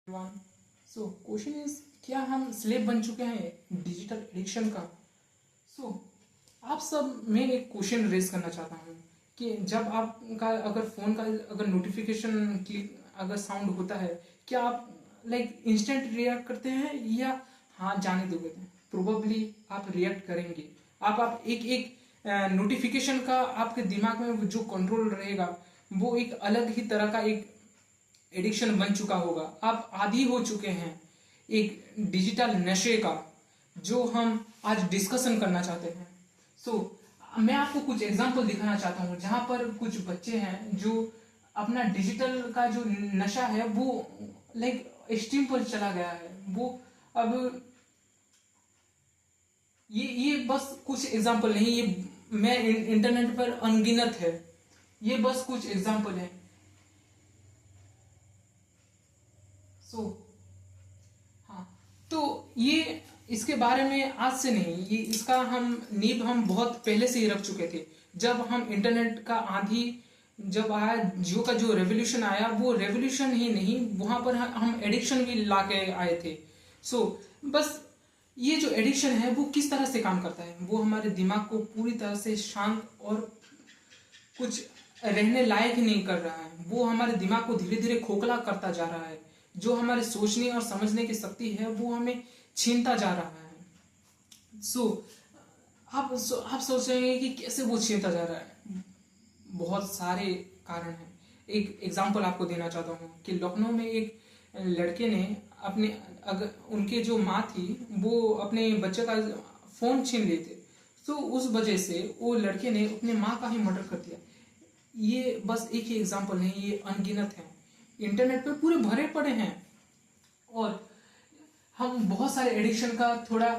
One so question is, क्या हम slave बन चुके हैं डिजिटल एडिक्शन का? आप सब, मैं एक क्वेश्चन रेज करना चाहता हूँ कि जब आपका अगर फ़ोन का अगर नोटिफिकेशन क्लिक अगर साउंड होता है, क्या आप लाइक इंस्टेंट रिएक्ट करते हैं या हाँ जाने दोगे? प्रोबेबली आप रिएक्ट करेंगे। आप एक एक नोटिफिकेशन का आपके दिमाग में जो कंट्रोल रहेगा वो एक अलग ही तरह का एक एडिक्शन बन चुका होगा। आप आदी हो चुके हैं एक डिजिटल नशे का, जो हम आज डिस्कशन करना चाहते हैं। मैं आपको कुछ एग्जांपल दिखाना चाहता हूँ जहां पर कुछ बच्चे हैं जो अपना डिजिटल का जो नशा है वो लाइक एक्सट्रीम पर चला गया है। वो अब ये बस कुछ एग्जांपल नहीं, ये मैं इंटरनेट पर अनगिनत है, ये बस कुछ एग्जांपल है। हाँ, तो ये इसके बारे में आज से नहीं, ये इसका नींव हम बहुत पहले से ही रख चुके थे। जब हम इंटरनेट का आंधी जब आया, जियो का जो रेवोल्यूशन आया, वो रेवोल्यूशन ही नहीं, वहां पर हम एडिक्शन भी ला के आए थे। बस ये जो एडिक्शन है वो किस तरह से काम करता है, वो हमारे दिमाग को पूरी तरह से शांत और कुछ रहने लायक ही नहीं कर रहा है। वो हमारे दिमाग को धीरे धीरे खोखला करता जा रहा है। जो हमारे सोचने और समझने की शक्ति है वो हमें छीनता जा रहा है। आप सोच रहे हैं कि कैसे वो छीनता जा रहा है? बहुत सारे कारण हैं। एक एग्जांपल आपको देना चाहता हूँ कि लखनऊ में एक लड़के ने अपने अगर उनके जो माँ थी वो अपने बच्चे का फोन छीन लिए थे, तो उस वजह से वो लड़के ने अपने माँ का ही मर्डर कर दिया। ये बस एक ही एग्जांपल नहीं, ये अनगिनत है, इंटरनेट पे पूरे भरे पड़े हैं। और हम बहुत सारे एडिक्शन का थोड़ा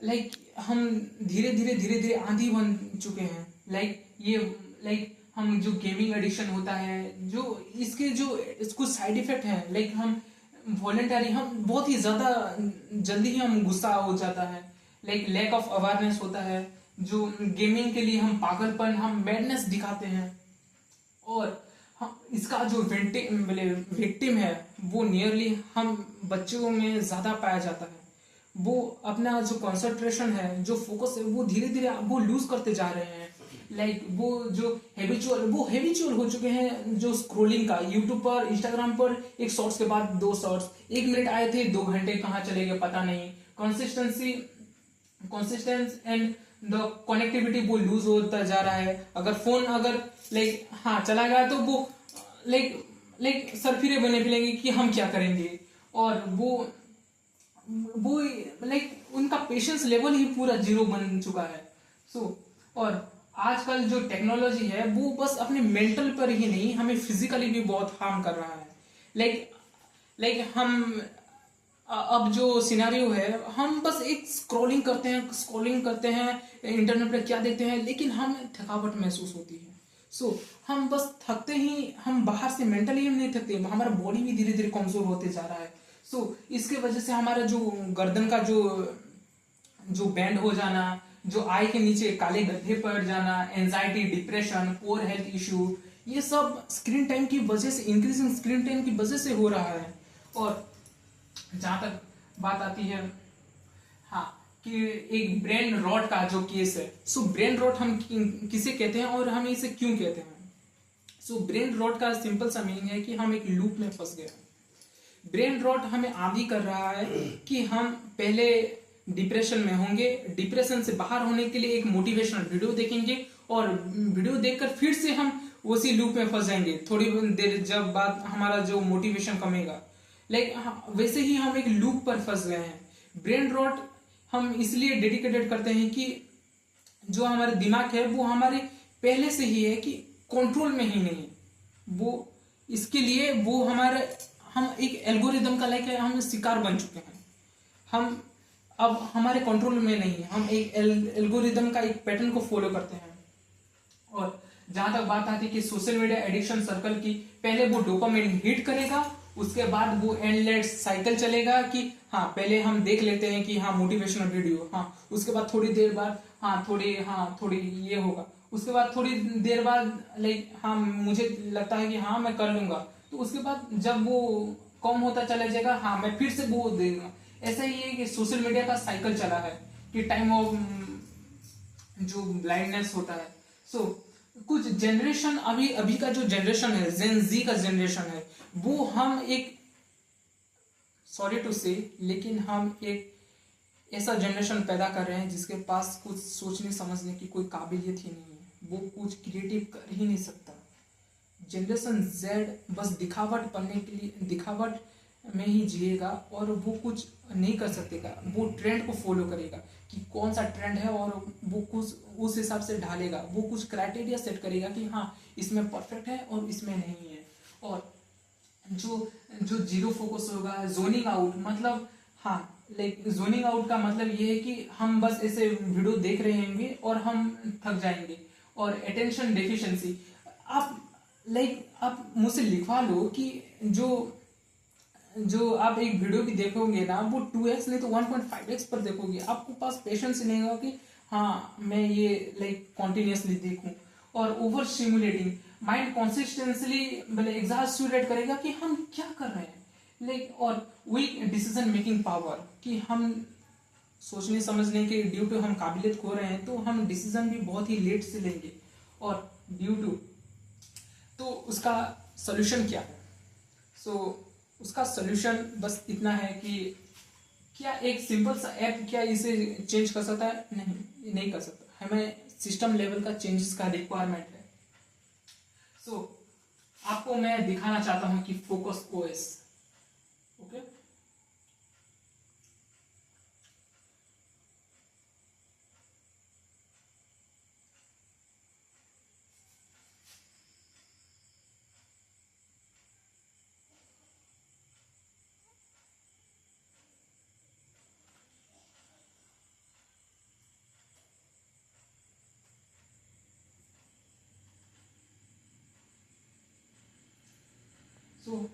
लाइक हम धीरे धीरे आंधी बन चुके हैं। लाइक हम जो गेमिंग एडिक्शन होता है, जो इसके जो कुछ साइड इफेक्ट है, लाइक हम वॉलेंटरी हम बहुत ही ज्यादा जल्दी ही हम गुस्सा हो जाता है, लाइक लैक ऑफ अवेयरनेस होता है। जो गेमिंग के लिए हम पागलपन, हम मैडनेस दिखाते हैं। और इसका जो विक्टिम है वो नियरली हम बच्चों में ज्यादा पाया जाता है। वो अपना जो कंसंट्रेशन है, जो फोकस है, वो धीरे धीरे वो लूज करते जा रहे हैं। लाइक वो जो हैबिचुअल हो चुके हैं, जो स्क्रोलिंग का यूट्यूब पर, इंस्टाग्राम पर एक शॉर्ट्स के बाद दो शॉर्ट्स, 1 मिनट आए थे 2 घंटे कहाँ चले गए पता नहीं। कंसिस्टेंस एंड द कनेक्टिविटी वो लूज होता जा रहा है। अगर फोन अगर लाइक हाँ चला गया तो वो लाइक सरफिरे बने फिरेंगे कि हम क्या करेंगे। और वो लाइक उनका पेशेंस लेवल ही पूरा जीरो बन चुका है। और आजकल जो टेक्नोलॉजी है वो बस अपने मेंटल पर ही नहीं, हमें फिजिकली भी बहुत हार्म कर रहा है। लाइक हम अब जो सिनेरियो है, हम बस एक स्क्रॉलिंग करते हैं इंटरनेट पे, क्या देखते हैं, लेकिन हमें थकावट महसूस होती है। हम बस थकते ही, हम बाहर से मेंटली हम नहीं थकते, हमारा बॉडी भी धीरे धीरे कमजोर होते जा रहा है। इसके वजह से हमारा जो गर्दन का जो बैंड हो जाना, जो आई के नीचे काले गड्ढे पड़ जाना, एंजाइटी, डिप्रेशन, पोर हेल्थ इश्यू, ये सब स्क्रीन टाइम की वजह से, इंक्रीजिंग स्क्रीन टाइम की वजह से हो रहा है। और जहां तक बात आती है हाँ कि एक ब्रेन रॉट का जो केस है, ब्रेन रॉट हम किसे कहते हैं और हम इसे क्यों कहते हैं? ब्रेन रॉट का सिंपल सा मीनिंग है कि हम एक लूप में फंस गए। ब्रेन रॉट हमें आदी कर रहा है कि हम पहले डिप्रेशन में होंगे, डिप्रेशन से बाहर होने के लिए एक मोटिवेशनल वीडियो देखेंगे, और वीडियो देखकर फिर से हम उसी लूप में फंस जाएंगे। थोड़ी देर जब बाद हमारा जो मोटिवेशन कमेगा, वैसे ही हम एक लूप पर फंस गए हैं। ब्रेन रॉट हम इसलिए डेडिकेटेड करते हैं कि जो हमारे दिमाग है वो हमारे पहले से ही है कि कंट्रोल में ही नहीं, वो इसके लिए वो हम एक एल्गोरिदम का हम शिकार बन चुके हैं। हम अब हमारे कंट्रोल में नहीं है, हम एक एल्गोरिदम का एक पैटर्न को फॉलो करते हैं। और जहां तक बात आती है कि सोशल मीडिया एडिक्शन सर्कल की, पहले वो डोपामिन हिट करेगा, उसके बाद वो एंडलेस साइकिल चलेगा कि हाँ पहले हम देख लेते हैं कि हाँ मोटिवेशनल वीडियो, हाँ उसके बाद थोड़ी देर बाद थोड़ी ये होगा, उसके बाद थोड़ी देर बाद लाइक हाँ मुझे लगता है कि हाँ मैं कर लूंगा, तो उसके बाद जब वो कम होता चला जाएगा, हाँ मैं फिर से वो देगा। ऐसा ही है कि सोशल मीडिया का साइकिल चला है कि टाइम ऑफ जो ब्लाइंडनेस होता है। सो कुछ जनरेशन, अभी अभी का जो जनरेशन है, जेन जी का जनरेशन है, वो हम एक, सॉरी टू से, लेकिन हम एक ऐसा जनरेशन पैदा कर रहे हैं जिसके पास कुछ सोचने समझने की कोई काबिलियत ही नहीं है, वो कुछ क्रिएटिव कर ही नहीं सकता। जनरेशन जेड बस दिखावट पढ़ने के लिए दिखावट में ही जिएगा और वो कुछ नहीं कर सकेगा। वो ट्रेंड को फॉलो करेगा कि कौन सा ट्रेंड है और वो कुछ उस हिसाब से ढालेगा। वो कुछ क्राइटेरिया सेट करेगा कि हाँ इसमें परफेक्ट है और इसमें नहीं है। और जो जो जीरो फोकस होगा, जोनिंग आउट, मतलब हाँ लाइक जोनिंग आउट का मतलब ये है कि हम बस ऐसे वीडियो देख रहे होंगे और हम थक जाएंगे। और अटेंशन डेफिशिएंसी, आप आप मुझसे लिखवा लो कि जो जो आप एक वीडियो भी देखोगे ना, वो 2x नहीं तो 1.5x पर देखोगे। आपको पास पेशेंस नहीं होगा कि हाँ मैं ये कॉन्टिन्यूसली देखूं। और ओवर स्टिमुलेटिंग, माइंड कॉन्सिस्टेंसली मतलब एग्जॉस्टेड करेगा कि हम क्या कर रहे हैं। और वीक डिसीजन मेकिंग पावर, कि हम सोचने समझने के ड्यू टू हम काबिलियत खो रहे हैं, तो हम डिसीजन भी बहुत ही लेट से लेंगे। और ड्यू टू, तो उसका सोल्यूशन क्या है? उसका सोल्यूशन बस इतना है कि क्या एक सिंपल सा ऐप क्या इसे चेंज कर सकता है? नहीं कर सकता। हमें सिस्टम लेवल का चेंजेस का रिक्वायरमेंट है। आपको मैं दिखाना चाहता हूं कि फोकस ओएस, ओके,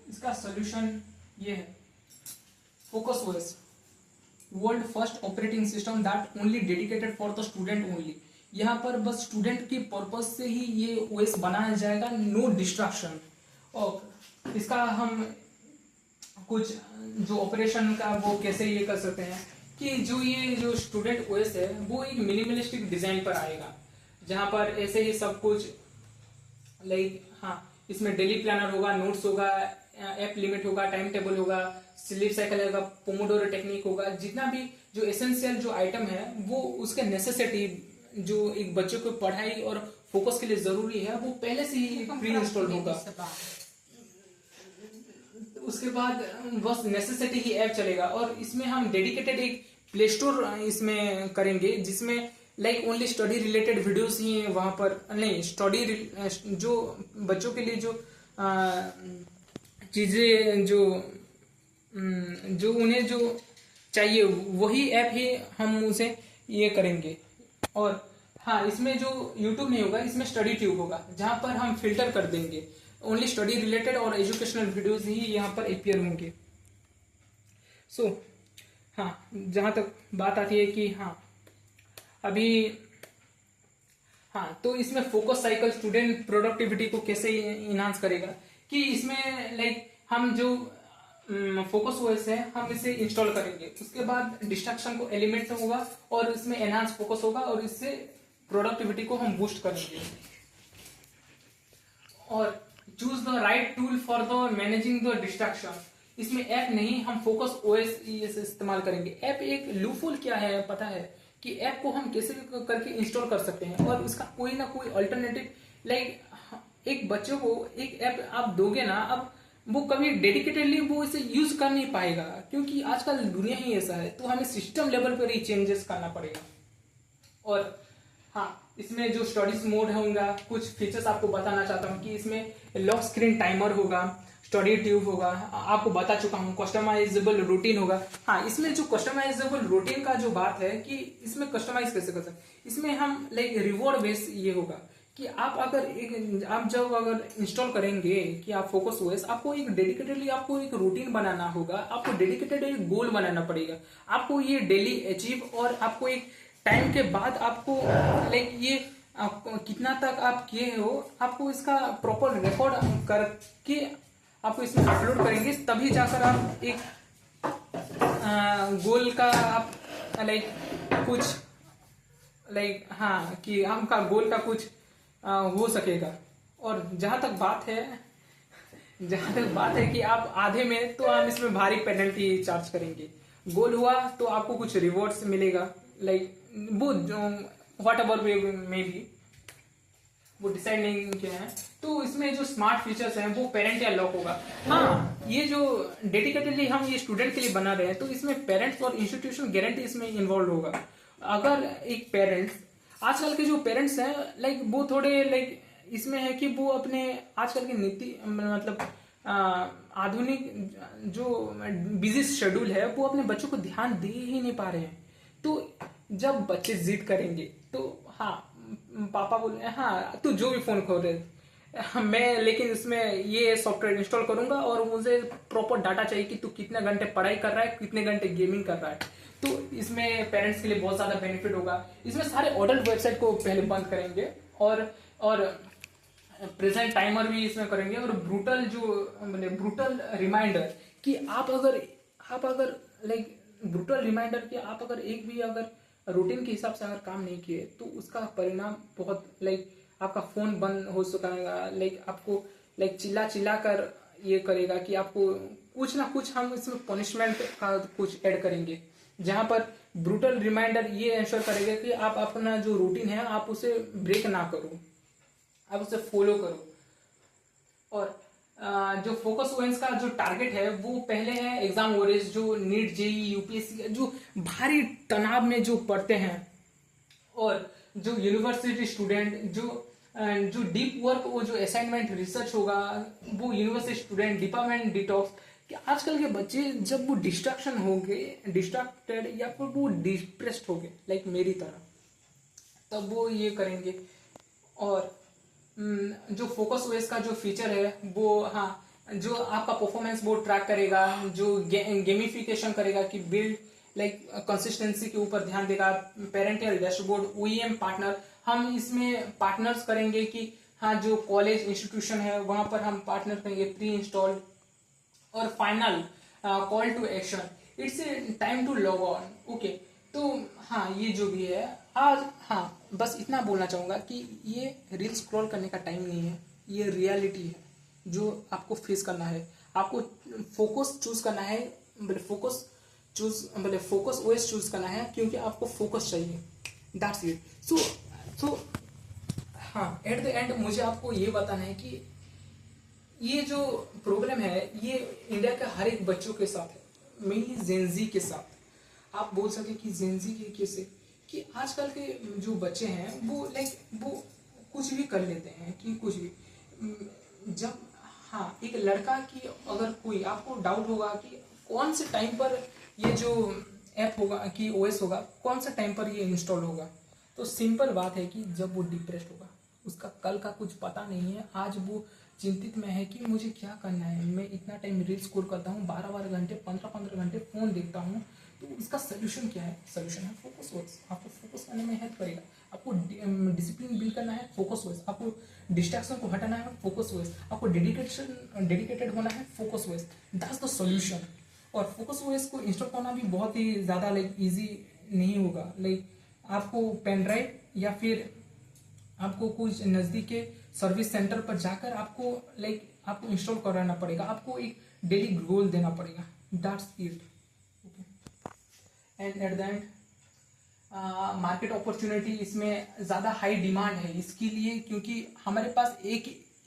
इसका सोल्यूशन ये है। Focus OS, world first operating system that only dedicated for the student only. यहाँ पर बस स्टूडेंट की पर्पज से ही ये ओएस बनाया जाएगा, नो डिस्ट्रैक्शन। और इसका हम कुछ जो ऑपरेशन का वो कैसे ये कर सकते हैं कि जो स्टूडेंट ओएस है वो एक मिनिमलिस्टिक डिजाइन पर आएगा, जहां पर ऐसे ही सब कुछ हाँ इसमें डेली प्लानर होगा, नोट्स होगा, ऐप लिमिट होगा, टाइम टेबल होगा, स्लीप साइकिल होगा, पोमोडोरो टेक्निक होगा। जितना भी जो एसेंशियल जो आइटम है वो उसके नेसेसिटी जो एक बच्चे को पढ़ाई और फोकस के लिए जरूरी है वो पहले से ही प्री इंस्टॉल होगा। उसके बाद बस नेसेसिटी ही ऐप चलेगा। और इसमें हम डेडिकेटेड एक प्ले स्टोर इसमें करेंगे जिसमें ओनली स्टडी रिलेटेड वीडियोस ही वहां पर नहीं, स्टडी जो बच्चों के लिए जो चीजें जो उन्हें जो चाहिए वही ऐप ही हम उसे ये करेंगे। और हाँ इसमें जो यूट्यूब नहीं होगा, इसमें स्टडी ट्यूब होगा, जहां पर हम फिल्टर कर देंगे ओनली स्टडी रिलेटेड और एजुकेशनल वीडियोस ही यहाँ पर अपीयर होंगे। हाँ जहां तक बात आती है कि हाँ अभी हाँ तो इसमें फोकस साइकिल स्टूडेंट प्रोडक्टिविटी को कैसे इनहांस करेगा कि इसमें हम जो फोकस ओएस है हम इसे इंस्टॉल करेंगे, उसके बाद डिस्ट्रैक्शन को एलिमिनेट होगा और इसमें एनहांस फोकस होगा और इससे प्रोडक्टिविटी को हम बूस्ट करेंगे। और choose the right tool for the managing the distraction, इसमें ऐप नहीं हम फोकस ओएस इस्तेमाल करेंगे। ऐप एक लूपहोल क्या है पता है कि ऐप को हम कैसे करके इंस्टॉल कर सकते हैं और उसका कोई ना कोई अल्टरनेटिव एक बच्चे को एक ऐप आप दोगे ना, अब वो कभी डेडिकेटेडली वो इसे यूज कर नहीं पाएगा क्योंकि आजकल दुनिया ही ऐसा है। तो हमें सिस्टम लेवल पर ही चेंजेस करना पड़ेगा। और हाँ इसमें जो स्टडीज मोड होगा, कुछ फीचर्स आपको बताना चाहता हूँ कि इसमें लॉक स्क्रीन टाइमर होगा, स्टडी ट्यूब होगा, आपको बता चुका हूँ, कस्टमाइजेबल रूटीन होगा। हाँ इसमें जो कस्टमाइजेबल रूटीन का जो बात है कि इसमें कस्टमाइज कैसे कर सकते, इसमें हम रिवॉर्ड बेस ये होगा कि आप जब अगर इंस्टॉल करेंगे कि आप फोकस ओएस, आपको एक डेडिकेटेडली आपको एक रूटीन बनाना होगा, आपको डेडिकेटेड एक गोल बनाना पड़ेगा, आपको ये डेली अचीव और आपको एक टाइम के बाद आपको ये कितना तक आप किए हो आपको इसका प्रॉपर रिकॉर्ड करके आपको इसमें अपलोड करेंगे, तभी जाकर आप एक गोल का आप लाइक कुछ लाइक हाँ कि आपका गोल का कुछ हो सकेगा। और जहां तक बात है कि आप आधे में, तो हम इसमें भारी पेनल्टी चार्ज करेंगे। गोल हुआ तो आपको कुछ रिवॉर्ड्स मिलेगा, लाइक वो व्हाट एवर वे में भी, वो डिसाइड नहीं किया है। तो इसमें जो स्मार्ट फीचर्स हैं वो पेरेंट या लॉक होगा। हाँ, ये जो डेडिकेटेडली हम ये स्टूडेंट के लिए बना रहे हैं, तो इसमें पेरेंट्स और इंस्टीट्यूशन गारंटी इसमें इन्वॉल्व होगा। अगर एक पेरेंट्स, आजकल के जो पेरेंट्स हैं लाइक वो थोड़े लाइक इसमें है कि वो अपने आजकल की नीति मतलब आधुनिक जो बिजी शेड्यूल है वो अपने बच्चों को ध्यान दे ही नहीं पा रहे हैं। तो जब बच्चे जिद करेंगे तो हाँ पापा बोले हाँ तू जो भी फोन खोले मैं, लेकिन इसमें ये सॉफ्टवेयर इंस्टॉल करूंगा और मुझे प्रॉपर डाटा चाहिए कि तू कितने घंटे पढ़ाई कर रहा है, कितने घंटे गेमिंग कर रहा है। तो इसमें पेरेंट्स के लिए बहुत ज्यादा बेनिफिट होगा। इसमें सारे अडल्ट वेबसाइट को पहले बंद करेंगे और प्रेजेंट टाइमर भी इसमें करेंगे, और ब्रूटल रिमाइंडर कि आप अगर लाइक ब्रूटल रिमाइंडर कि आप अगर एक भी अगर रूटीन के हिसाब से अगर काम नहीं किए तो उसका परिणाम बहुत लाइक आपका फोन बंद हो सकेगा, लाइक आपको लाइक चिल्ला कर ये करेगा कि आपको कुछ ना कुछ हम इसमें पनिशमेंट का कुछ ऐड करेंगे, जहां पर ब्रूटल रिमाइंडर ये इंश्योर करेगा कि आप अपना जो रूटीन है आप उसे ब्रेक ना करो, आप उसे फॉलो करो। और जो फोकस ओएस का जो टारगेट है वो पहले है एग्जाम वॉरियर्स जो नीट जेई यूपीएससी जो भारी तनाव में जो पढ़ते हैं, और जो यूनिवर्सिटी स्टूडेंट जो डीप वर्क वो जो असाइनमेंट रिसर्च होगा, वो यूनिवर्सिटी स्टूडेंट डिपार्टमेंट डिटॉक्स कि आजकल के बच्चे जब वो डिस्ट्रैक्टेड या फिर वो डिप्रेस्ड हो गए लाइक मेरी तरह, तब वो ये करेंगे। और जो फोकस ओएस का जो फीचर है वो हाँ जो आपका परफॉर्मेंस वो ट्रैक करेगा, जो गेमिफिकेशन करेगा कि बिल्ड लाइक कंसिस्टेंसी के ऊपर ध्यान देगा। पेरेंटल डैशबोर्ड, ओईएम पार्टनर, हम इसमें पार्टनर्स करेंगे कि हाँ जो कॉलेज इंस्टीट्यूशन है वहां पर हम पार्टनर करेंगे प्री इंस्टॉल्ड। और final call to action, it's time to log on. Okay, तो हाँ ये जो भी है आज, हाँ बस इतना बोलना चाहूंगा कि ये रील स्क्रॉल करने का टाइम नहीं है, ये रियलिटी है जो आपको फेस करना है। आपको फोकस चूज करना है, फोकस ओएस चूज करना है क्योंकि आपको फोकस चाहिए, दैट्स इट। सो हाँ एट द एंड मुझे आपको ये बताना है कि ये जो प्रॉब्लम है ये इंडिया के हर एक बच्चों के साथ है, मेनली जेनजी के साथ। आप बोल सके कि जेनजी के कैसे, कि आजकल के जो बच्चे हैं वो लाइक वो कुछ भी कर लेते हैं कि कुछ भी। जब हाँ एक लड़का की अगर कोई आपको डाउट होगा कि कौन से टाइम पर ये जो ऐप होगा कि ओएस होगा कौन सा टाइम पर ये इंस्टॉल होगा, तो सिंपल बात है कि जब वो डिप्रेस्ड होगा, उसका कल का कुछ पता नहीं है, आज वो चिंतित में है कि मुझे क्या करना है, मैं इतना टाइम रील स्क्रॉल करता हूँ, 12-12 घंटे 15-15 घंटे फोन देखता हूँ, तो इसका सोल्यूशन क्या है? सोल्यूशन है फोकस वर्ड्स। आपको फोकस करने में हेल्प करेगा। आपको डिसिप्लिन बिल्ड करना है, फोकस वर्ड्स। आपको डिस्ट्रैक्शन को हटाना है, फोकस वर्ड्स। आपको डेडिकेटेड होना है, focus words. That's the solution. और फोकस वर्ड्स को इंस्टॉल करना भी बहुत ही ज़्यादा लाइक ईजी नहीं होगा। लाइक आपको पेन ड्राइव या फिर आपको कुछ नज़दीक के सर्विस सेंटर पर जाकर आपको इंस्टॉल कराना पड़ेगा, आपको एक डेली गोल देना पड़ेगा। That's it. And at the end market opportunity इसमें ज़्यादा हाई डिमांड है इसके लिए, क्योंकि हमारे पास एक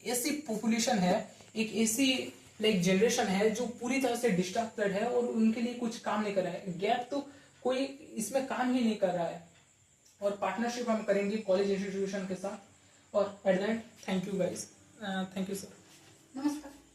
ऐसी पॉपुलेशन है, एक ऐसी लाइक जनरेशन है जो पूरी तरह से डिस्ट्रैक्टेड है और उनके लिए कुछ काम नहीं कर रहा है। गैप तो कोई इसमें काम ही नहीं कर रहा है। और पार्टनरशिप हम करेंगे कॉलेज इंस्टीट्यूशन के साथ। और at the end thank you guys, thank you sir. नमस्कार।